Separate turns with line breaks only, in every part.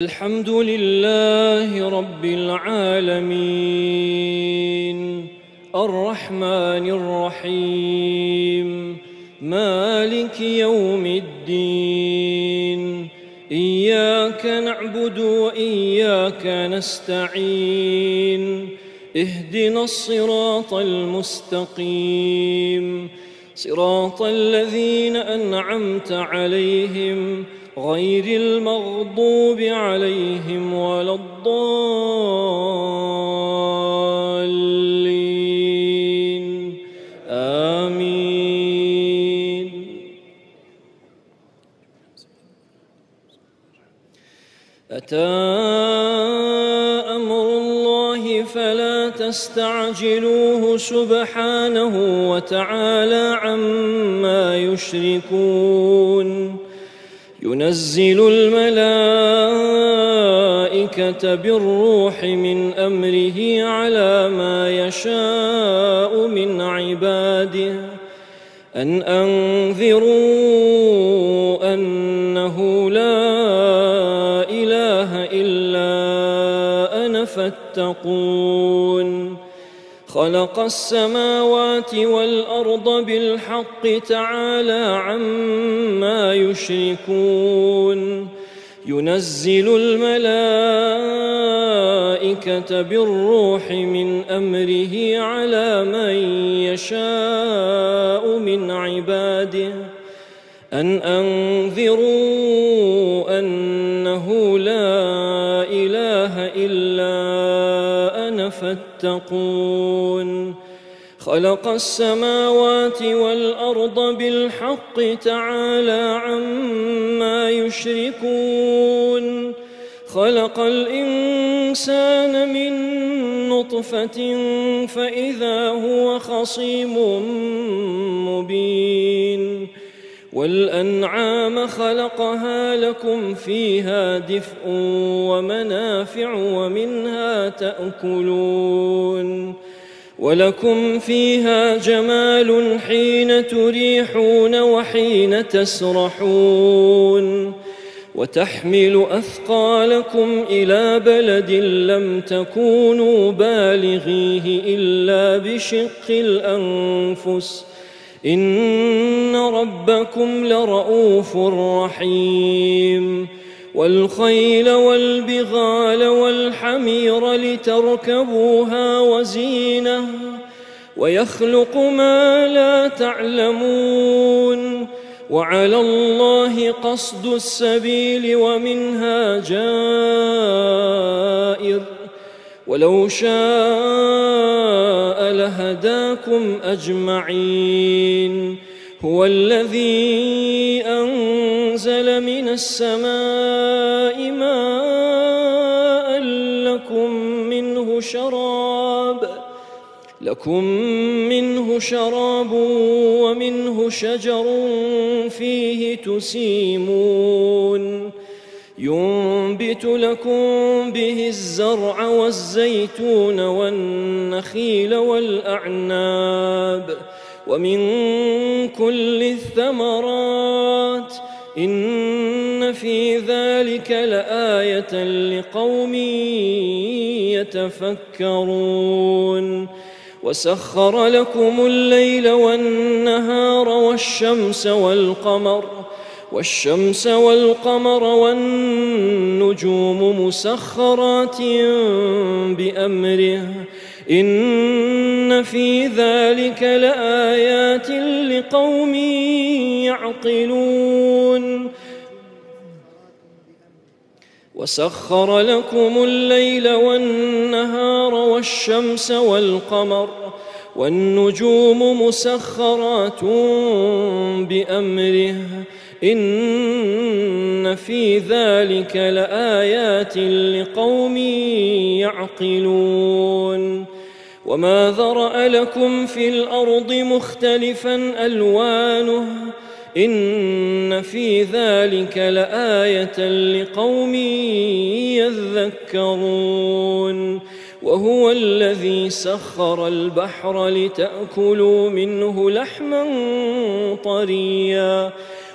الحمد لله رب العالمين الرحمن الرحيم مالك يوم الدين إياك نعبد وإياك نستعين اهدنا الصراط المستقيم صراط الذين أنعمت عليهم غير المغضوب عليهم ولا الضالين آمين. أتى أمر الله فلا تستعجلوه سبحانه وتعالى عما يشركون ينزل الملائكة بالروح من أمره على ما يشاء من عباده أن أنذروا أنه لا إله إلا أنا فاتقون خلق السماوات والأرض بالحق تعالى عما يشركون ينزل الملائكة بالروح من أمره على من يشاء من عباده أن أنذروا أنه لا إله إلا أنا فاتقون خلق السماوات والأرض بالحق تعالى عما يشركون خلق الإنسان من نطفة فإذا هو خصيم مبين والأنعام خلقها لكم فيها دفء ومنافع ومنها تأكلون ولكم فيها جمال حين تريحون وحين تسرحون وتحمل أثقالكم إلى بلد لم تكونوا بالغيه إلا بشق الأنفس إن ربكم لرؤوف رحيم والخيل والبغال والحمير لتركبوها وزينة ويخلق ما لا تعلمون وعلى الله قصد السبيل ومنها جائر ولو شاء لهداكم أجمعين هو الذي أنزل من السماء ماء لكم منه شراب ومنه شجر فيه تسيمون ينبت لكم به الزرع والزيتون والنخيل والأعناب ومن كل الثمرات إن في ذلك لآية لقوم يتفكرون وسخر لكم الليل والنهار والشمس والقمر والنجوم مسخرات بأمره إن في ذلك لآيات لقوم يعقلون وسخر لكم الليل والنهار والشمس والقمر والنجوم مسخرات بأمره إن في ذلك لآيات لقوم يعقلون وما ذرأ لكم في الأرض مختلفا ألوانه إن في ذلك لآية لقوم يذكرون وهو الذي سخر البحر لتأكلوا منه لحما طريا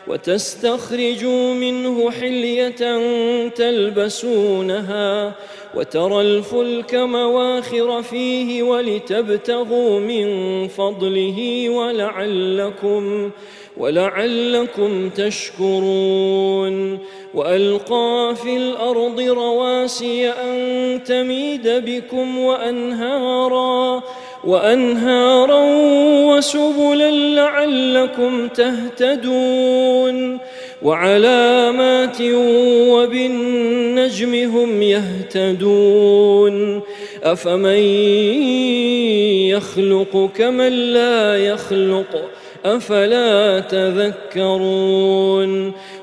وتستخرجوا منه حلية تلبسونها وترى الفلك مواخر فيه ولتبتغوا من فضله ولعلكم تشكرون وألقى في الأرض رواسي أن تميد بكم وأنهارا وسبلا لعلكم تهتدون وعلامات وبالنجم هم يهتدون أفمن يخلق كمن لا يخلق أفلا تذكرون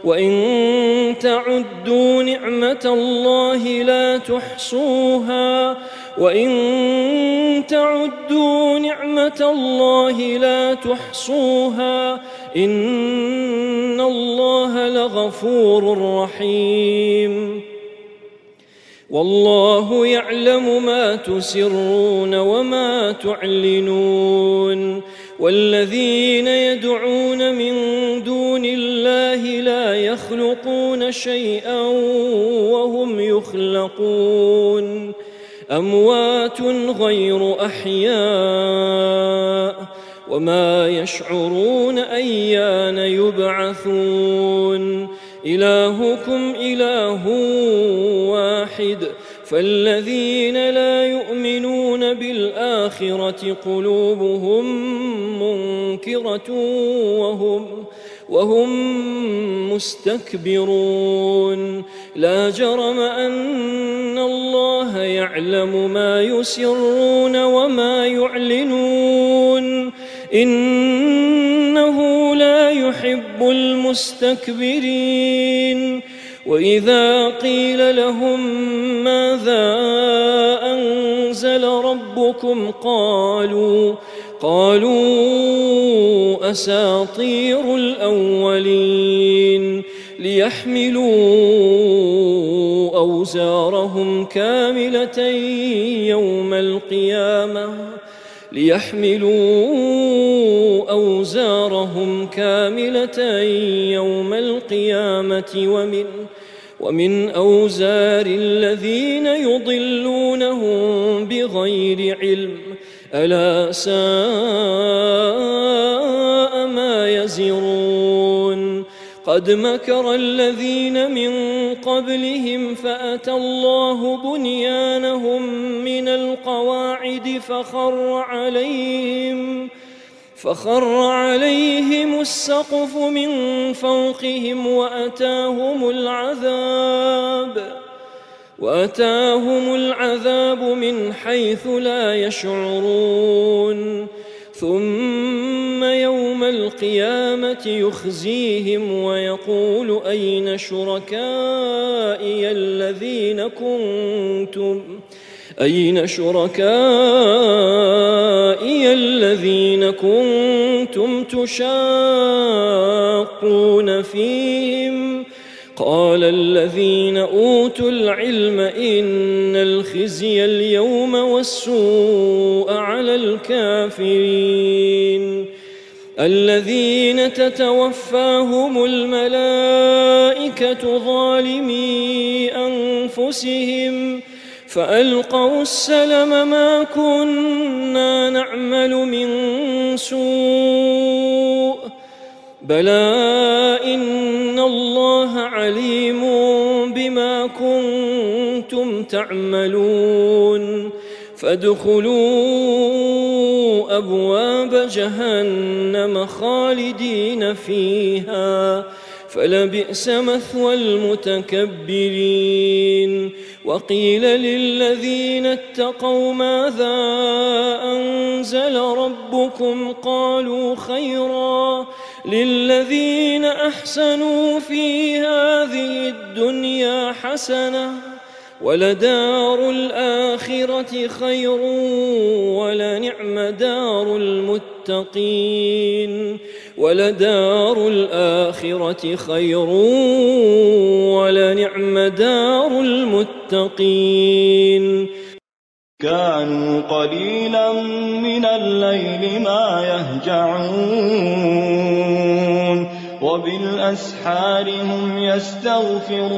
وإن تعدوا نعمة الله لا تحصوها إن الله لغفور رحيم والله يعلم ما تسرون وما تعلنون والذين يدعون من دون الله لا يخلقون شيئا وهم يخلقون أموات غير أحياء وما يشعرون أيان يبعثون إلهكم إله واحد فالذين لا يؤمنون بالآخرة قلوبهم منكرة وهم مستكبرون لا جرم أن الله يعلم ما يسرون وما يعلنون إنه لا يحب المستكبرين وإذا قيل لهم ماذا أنزل ربكم قالوا أساطير الأولين ليحملوا أوزارهم كاملة يوم القيامة ومن أوزار الذين يضلونهم بغير علم ألا ساء ما يزرون قد مكر الذين من قبلهم فأتى الله بنيانهم من القواعد فخر عليهم السقف من فوقهم وأتاهم العذاب من حيث لا يشعرون ثم يوم القيامة يخزيهم ويقول أين شركائي الذين كنتم تشاقون فيهم قال الذين أوتوا العلم إن الخزي اليوم والسوء على الكافرين الذين تتوفاهم الملائكة ظالمي أنفسهم فألقوا السلم ما كنا نعمل من سوء بلى إن الله عليم بما كنتم تعملون فادخلوا أبواب جهنم خالدين فيها فلبئس مثوى المتكبرين وقيل للذين اتقوا ماذا أنزل ربكم قالوا خيرا للذين أحسنوا في هذه الدنيا حسنة ولدار الآخرة خير ولنعم دار المتقين ولدار الآخرة خير ولنعم دار المتقين
كانوا قليلا من الليل ما يهجعون وبالأسحار هم يستغفرون